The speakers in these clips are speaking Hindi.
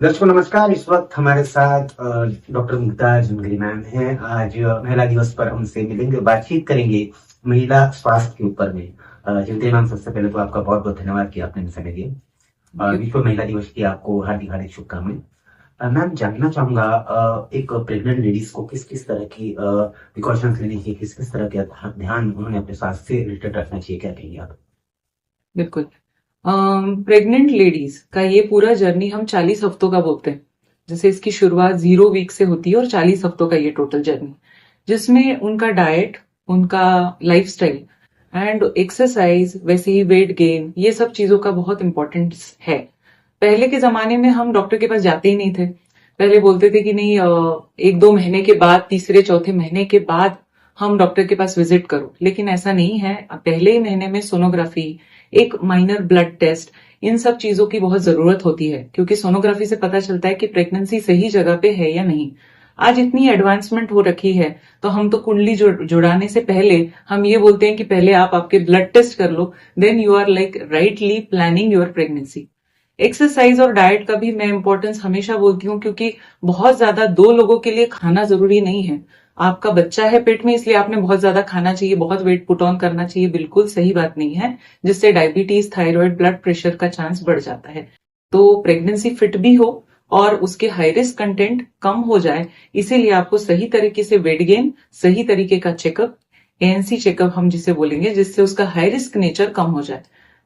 दर्शकों नमस्कार। इस वक्त हमारे साथ डॉक्टर मुमताज अंगरी मैम हैं। आज महिला दिवस पर हमसे मिलेंगे, बातचीत करेंगे महिला स्वास्थ्य के ऊपर में। जिनते मैम, सबसे पहले तो आपका बहुत बहुत धन्यवाद कि आपने समय दिया। विश्व महिला दिवस की आपको हार्दिक हार्दिक शुभकामनाएं। मैम, जानना चाहूंगा एक प्रेग्नेंट लेडीज को किस किस तरह की प्रिकॉशंस लेनी चाहिए, किस किस तरह का ध्यान उन्होंने अपने स्वास्थ्य से रिलेटेड रखना चाहिए, क्या कहेंगे आप? बिल्कुल। प्रेग्नेंट लेडीज का ये पूरा जर्नी हम 40 हफ्तों का बोलते हैं। जैसे इसकी शुरुआत 0 वीक से होती है और 40 हफ्तों का ये टोटल जर्नी, जिसमें उनका डाइट, उनका लाइफस्टाइल एंड एक्सरसाइज, वैसे ही वेट गेन, ये सब चीजों का बहुत इंपॉर्टेंस है। पहले के जमाने में हम डॉक्टर के पास जाते ही नहीं थे। पहले बोलते थे कि नहीं, 1-2 महीने के बाद, तीसरे चौथे महीने के बाद हम डॉक्टर के पास विजिट करो, लेकिन ऐसा नहीं है। पहले ही महीने में सोनोग्राफी, एक माइनर ब्लड टेस्ट, इन सब चीजों की बहुत जरूरत होती है, क्योंकि सोनोग्राफी से पता चलता है कि प्रेगनेंसी सही जगह पे है या नहीं। आज इतनी एडवांसमेंट हो रखी है, तो हम तो कुंडली जुड़ाने से पहले हम ये बोलते हैं कि पहले आप आपके ब्लड टेस्ट कर लो, then you are like rightly planning your pregnancy. Exercise और डाइट का भी मैं इंपॉर्टेंस हमेशा बोलती हूँ, क्योंकि बहुत ज्यादा 2 लोगों के लिए खाना जरूरी नहीं है। आपका बच्चा है पेट में, इसलिए आपने बहुत ज्यादा खाना चाहिए, बहुत वेट पुट ऑन करना चाहिए, बिल्कुल सही बात नहीं है, जिससे डायबिटीज, थायराइड, ब्लड प्रेशर का चांस बढ़ जाता है। तो प्रेगनेंसी फिट भी हो और उसके हाई रिस्क कंटेंट कम हो जाए, इसीलिए आपको सही तरीके से वेट गेन, सही तरीके का चेकअप, एएनसी चेकअप हम जिसे बोलेंगे, जिससे उसका हाई रिस्क नेचर कम हो जाए।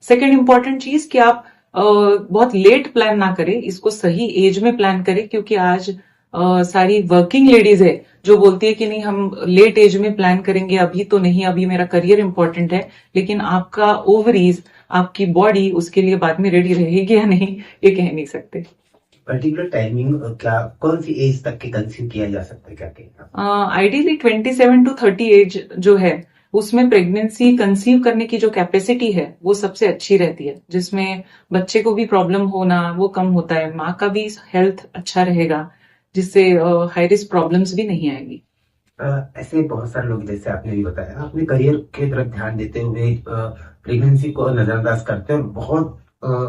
सेकेंड इंपॉर्टेंट चीज कि आप बहुत लेट प्लान ना करें, इसको सही एज में प्लान करें, क्योंकि आज सारी वर्किंग लेडीज है जो बोलती है कि नहीं, हम लेट एज में प्लान करेंगे, अभी तो नहीं, अभी मेरा करियर इंपॉर्टेंट है। लेकिन आपका ओवरीज, आपकी बॉडी उसके लिए बाद में रेडी रहेगी या नहीं, ये कह नहीं सकते। पर्टिकुलर टाइमिंग क्या, कौन सी एज तक के कंसीव किया जा सकता है, क्या कहेंगे आप? आइडियली 27 to 30 एज जो है, उसमें प्रेगनेंसी कंसीव करने की जो कैपेसिटी है वो सबसे अच्छी रहती है, जिसमें बच्चे को भी प्रॉब्लम होना वो कम होता है, माँ का भी हेल्थ अच्छा रहेगा, जिससे हाई रिस्क प्रॉब्लम्स भी नहीं आएगी। ऐसे बहुत सारे लोग, जैसे आपने भी बताया, अपने करियर की तरफ ध्यान देते हुए प्रेगनेंसी को नजरअंदाज करते हैं और बहुत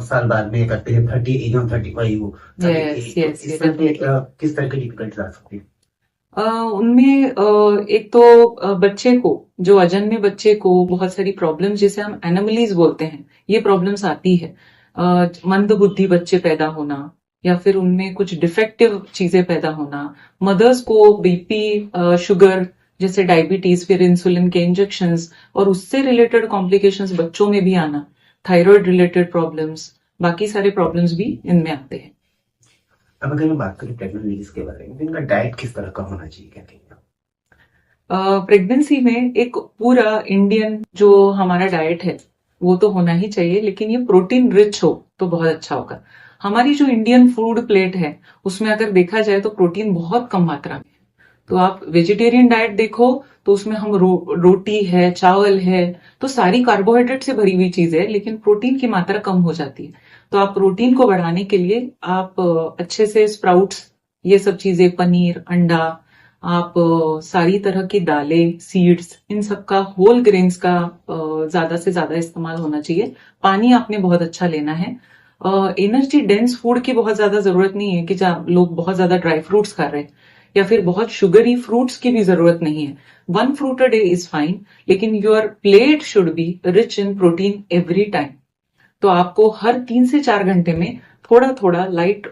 साल बाद में करते हैं, 30 एज और 35। यस यस, किस तरह की डिफिकल्टी आ सकती है? उनमें एक तो बच्चे को, जो अजन्मे बच्चे को बहुत सारी प्रॉब्लम्स, जिसे हम एनोमलीज बोलते हैं, ये प्रॉब्लम्स आती है। मंद बुद्धि बच्चे पैदा होना, या फिर उनमें कुछ डिफेक्टिव चीजें पैदा होना, मदर्स को बीपी, शुगर, जैसे डायबिटीज, फिर इंसुलिन के इंजेक्शंस और उससे रिलेटेड कॉम्प्लिकेशंस बच्चों में भी आना, थायराइड रिलेटेड प्रॉब्लम्स, बाकी सारे प्रॉब्लम्स भी इनमें आते हैं। अब अगर मैं बात करूँ प्रेगनेंट लेडीज के बारे में, तो इनका डाइट किस तरह का होना चाहिए, क्या कहेंगे आप? प्रेगनेंसी में एक पूरा इंडियन जो हमारा डाइट है वो तो होना ही चाहिए, लेकिन ये प्रोटीन रिच हो तो बहुत अच्छा होगा। हमारी जो इंडियन फूड प्लेट है, उसमें अगर देखा जाए तो प्रोटीन बहुत कम मात्रा में है। तो आप वेजिटेरियन डाइट देखो, तो उसमें हम रोटी है, चावल है, तो सारी कार्बोहाइड्रेट से भरी हुई चीज है, लेकिन प्रोटीन की मात्रा कम हो जाती है। तो आप प्रोटीन को बढ़ाने के लिए आप अच्छे से स्प्राउट्स, ये सब चीजें, पनीर, अंडा, आप सारी तरह की दालें, सीड्स, इन सब का, होल ग्रेन्स का ज्यादा से ज्यादा इस्तेमाल होना चाहिए। पानी आपने बहुत अच्छा लेना है। एनर्जी डेंस फूड की बहुत ज्यादा जरूरत नहीं है कि जहाँ लोग बहुत ज्यादा ड्राई फ्रूट्स खा रहे हैं, या फिर बहुत शुगरी फ्रूट्स की भी जरूरत नहीं है। 1 fruit a day is fine, लेकिन your plate should be rich in protein every time. तो आपको हर 3 से 4 घंटे में थोड़ा थोड़ा लाइट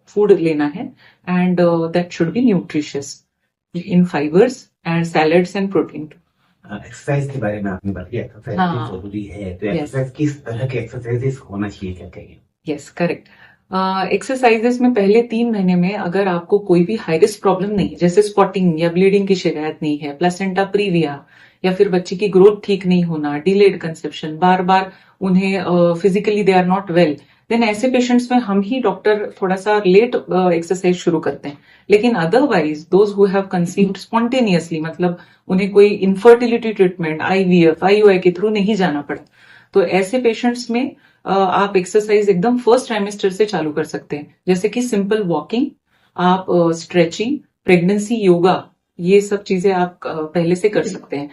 फूड लेना है, and that should be nutritious in fibres and salads and protein. Exercise के बारे में आपने बताया, एक्सरसाइज हाँ, तो जरूरी है, तो यस एक्सरसाइज किस तरह के एक्सरसाइजेस होना चाहिए, क्या कहेंगे? Yes, correct. एक्सरसाइजेस में पहले 3 महीने में अगर आपको कोई भी हाई रिस्क प्रॉब्लम नहीं, जैसे स्पॉटिंग या ब्लीडिंग की शिकायत नहीं है, प्लेसेंटा प्रीविया, या फिर बच्चे की ग्रोथ ठीक नहीं होना, डिलेड कंसेप्शन, बार बार उन्हें physically they are not well, then ऐसे पेशेंट्स में हम ही डॉक्टर थोड़ा सा लेट एक्सरसाइज शुरू करते हैं। लेकिन otherwise those who have conceived spontaneously, मतलब उन्हें कोई इनफर्टिलिटी ट्रीटमेंट, आईवीएफ, आईयूआई के थ्रू नहीं जाना पड़ा, तो ऐसे पेशेंट्स में आप एक्सरसाइज एकदम फर्स्ट ट्राइमेस्टर से चालू कर सकते हैं, जैसे कि सिंपल वॉकिंग, आप स्ट्रेचिंग, प्रेगनेंसी योगा, ये सब चीजें आप पहले से कर सकते हैं।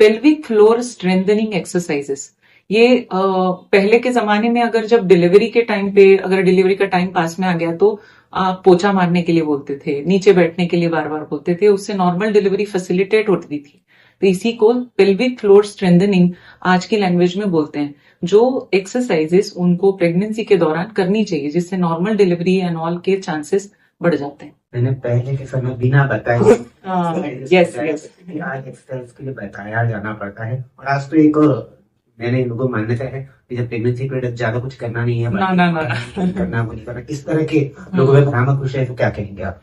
पेल्विक फ्लोर स्ट्रेंथनिंग एक्सरसाइजेस, ये पहले के जमाने में अगर जब डिलीवरी के टाइम पे अगर डिलीवरी का टाइम पास में आ गया तो आप पोछा मारने के लिए बोलते थे, नीचे बैठने के लिए बार बार बोलते थे, उससे नॉर्मल डिलीवरी फैसिलिटेट होती थी। तो इसी को पेल्विक फ्लोर स्ट्रेंथनिंग आज की लैंग्वेज में बोलते हैं, जो एक्सरसाइजेस उनको प्रेगनेंसी के दौरान करनी चाहिए, जिससे नॉर्मल डिलीवरी एंड ऑल के चांसेस बढ़ जाते हैं। मैंने पहले के समय बिना बताए यस यस आज एक्सरसाइज के लिए बताया जाना पड़ता है। और आज तो एक मैंने इन लोगों को मान्यता है कि जब प्रेगनेंसी पीरियड ज्यादा कुछ करना नहीं है, ना करना वो नहीं करना, इस तरह के लोगों में भ्रामक विषय है, तो क्या कहेंगे आप?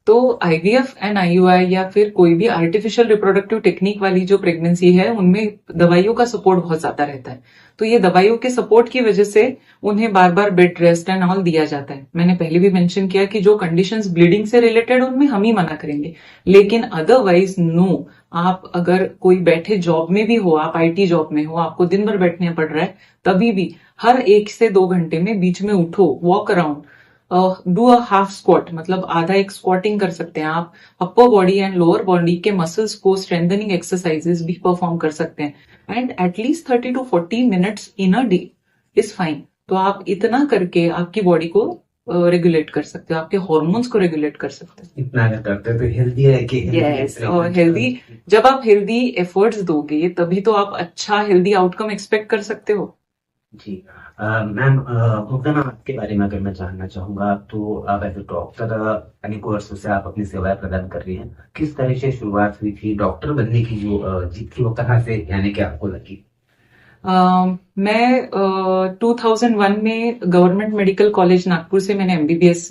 तो आईवीएफ एंड आईयूआई या फिर कोई भी आर्टिफिशियल रिप्रोडक्टिव टेक्निक वाली जो प्रेगनेंसी है उनमें दवाइयों का सपोर्ट बहुत ज्यादा रहता है। तो ये दवाइयों के सपोर्ट की वजह से उन्हें बार बार बेड रेस्ट एंड ऑल दिया जाता है। मैंने पहले भी मेंशन किया कि जो कंडीशंस ब्लीडिंग से रिलेटेड उनमें हम ही मना करेंगे, लेकिन अदरवाइज नो। आप अगर कोई बैठे जॉब में भी हो, आप आईटी जॉब में हो, आपको दिन भर बैठने पड़ रहा है, तभी भी हर 1 से 2 घंटे में बीच में उठो, walk around, do a half squat, मतलब आधा एक स्क्वाटिंग कर सकते हैं आप। Upper body and lower body के मसल्स को स्ट्रेंथनिंग एक्सरसाइजेस भी परफॉर्म कर सकते हैं। And at least 30 to 40 minutes in a day is fine. तो आप इतना करके आपकी बॉडी को रेगुलेट कर सकते हो, आपके हॉर्मोन्स को रेगुलेट कर सकते हैं। इतना अगर करते हैं तो हेल्दी है कि यस, और हेल्दी, जब आप हेल्दी एफर्ट्स दोगे तभी तो आप अच्छा हेल्दी आउटकम एक्सपेक्ट कर सकते हो। जी मैम, मुग्धा मैम, आपके बारे में अगर मैं जानना चाहूंगा, तो आप एज ए डॉक्टर अनेकों वर्षों से आप अपनी सेवाएं प्रदान कर रही हैं। किस तरह से शुरुआत हुई थी डॉक्टर बनने की, जो जिद थी वो कहाँ से यानी कि आपको लगी? मैं 2001 में गवर्नमेंट मेडिकल कॉलेज नागपुर से मैंने एमबीबीएस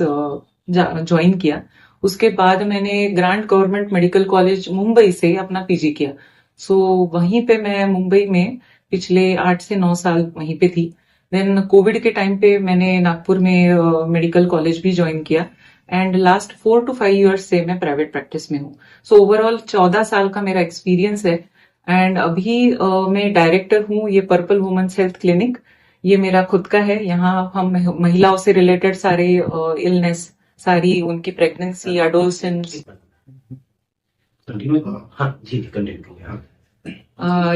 ज्वाइन किया। उसके बाद मैंने grant government medical college Mumbai से अपना पीजी किया। सो वहीं पे मैं मुंबई में पिछले 8 से 9 साल वहीं पे थी। देन कोविड के टाइम पे मैंने नागपुर में मेडिकल कॉलेज भी ज्वाइन किया एंड लास्ट 4 to 5 इयर्स से मैं प्राइवेट प्रैक्टिस में हूँ। सो ओवरऑल 14 साल का मेरा एक्सपीरियंस है। एंड अभी मैं डायरेक्टर हूँ ये पर्पल वुमेन्स हेल्थ क्लिनिक। ये मेरा खुद का है। यहाँ हम महिलाओं से रिलेटेड सारे इलनेस, सारी उनकी प्रेगनेंसी, एडोलसेंस, हाँ जी, कंटिन्यू कीजिए। हाँ।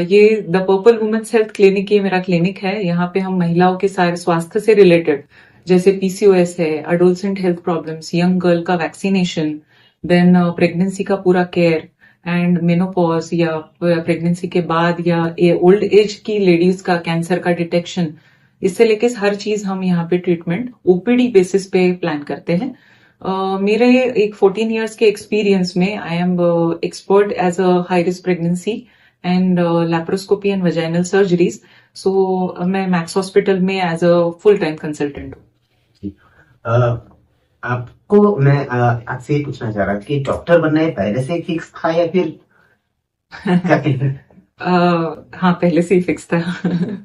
ये the purple women's health clinic, ये मेरा क्लिनिक है। यहाँ पे हम महिलाओं के सारे स्वास्थ्य से रिलेटेड, जैसे पीसीओएस है, adolescent health problems, young girl का वैक्सीनेशन, देन प्रेगनेंसी का पूरा केयर एंड मेनोपॉज या प्रेगनेंसी के बाद या ओल्ड एज की लेडीज का कैंसर का डिटेक्शन, इससे लेके हर चीज हम यहाँ पे ट्रीटमेंट ओपीडी बेसिस पे प्लान करते हैं। मेरे एक 14 इयर्स के एक्सपीरियंस में I am expert as a high risk pregnancy and laparoscopy and vaginal surgeries. So मैं मैक्स हॉस्पिटल में as a full time consultant हूँ। आपको मैं आपसे ये पूछना चाह रहा था कि डॉक्टर बनना है पहले से फिक्स था या फिर क्या कहते हाँ, पहले से ही फिक्स था।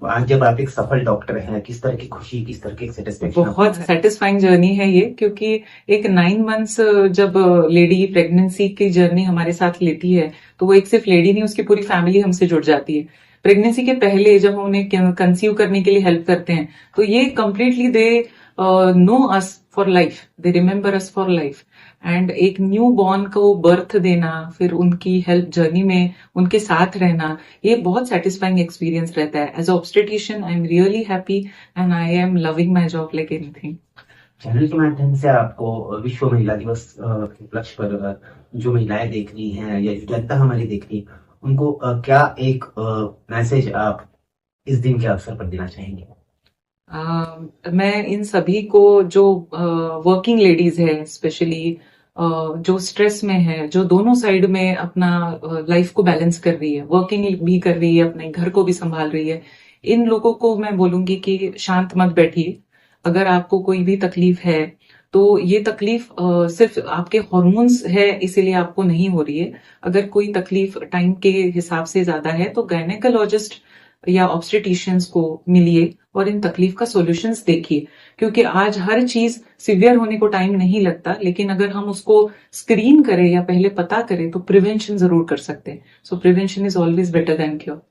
आज जब आप एक सफल डॉक्टर हैं, किस तरह की खुशी, किस तरह की सेटिस्फेक्शन? बहुत सेटिस्फाइंग जर्नी है ये, क्योंकि एक 9 मंथ्स जब लेडी प्रेगनेंसी की जर्नी हमारे साथ लेती है तो वो एक सिर्फ लेडी नहीं, उसकी पूरी फैमिली हमसे जुड़ जाती है। प्रेगनेंसी के पहले जब हम उन्हें कंसीव करने के लिए हेल्प करते हैं तो ये completely they know us for life, they remember us for life. And एक न्यू बॉर्न को बर्थ देना, फिर उनकी हेल्प जर्नी में उनके साथ रहना, ये बहुत सेटिस्फाइंग एक्सपीरियंस रहता है। As a obstetrician I am really happy and I am loving my job like anything. Channel के माध्यम से आपको विश्व महिला दिवस के उपलक्ष्य पर जो महिलाएं देख रही हैं या जो जनता हमारी देख रही है, उनको क्या एक मैसेज आप इस दिन के अवसर पर देना चाहेंगे? मैं इन सभी को, जो वर्किंग लेडीज है स्पेशली, जो स्ट्रेस में है, जो दोनों साइड में अपना लाइफ को बैलेंस कर रही है, वर्किंग भी कर रही है, अपने घर को भी संभाल रही है, इन लोगों को मैं बोलूंगी कि शांत मत बैठिए। अगर आपको कोई भी तकलीफ है तो ये तकलीफ सिर्फ आपके हॉर्मोन्स है इसीलिए आपको नहीं हो रही है। अगर कोई तकलीफ टाइम के हिसाब से ज्यादा है तो गायनेकोलॉजिस्ट या ऑब्स्टेट्रिशियंस को मिलिए और इन तकलीफ का सॉल्यूशंस देखिए, क्योंकि आज हर चीज सिवियर होने को टाइम नहीं लगता, लेकिन अगर हम उसको स्क्रीन करें या पहले पता करें तो प्रिवेंशन जरूर कर सकते हैं। सो prevention is always better than cure.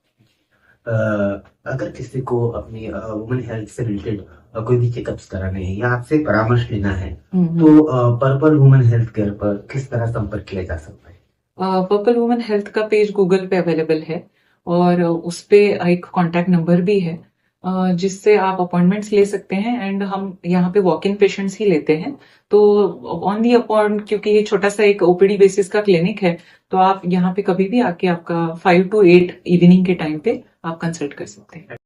अगर किसी को अपनी वुमेन हेल्थ से रिलेटेड कोई भी चेकअप्स कराने हैं या आपसे परामर्श लेना है, तो पर्पल वुमेन हेल्थ केयर पर किस तरह संपर्क किया जा सकता है? पर्पल वुमेन हेल्थ का पेज गूगल पे अवेलेबल है और उस पे एक कॉन्टैक्ट नंबर भी है जिससे आप अपॉइंटमेंट्स ले सकते हैं। एंड हम यहाँ पे वॉक इन पेशेंट्स ही लेते हैं, तो ऑन दी अपॉइंट, क्योंकि ये छोटा सा एक ओपीडी बेसिस का क्लिनिक है, तो आप यहाँ पे कभी भी आके आपका 5 to 8 इवनिंग के टाइम पे आप कंसल्ट कर सकते हैं।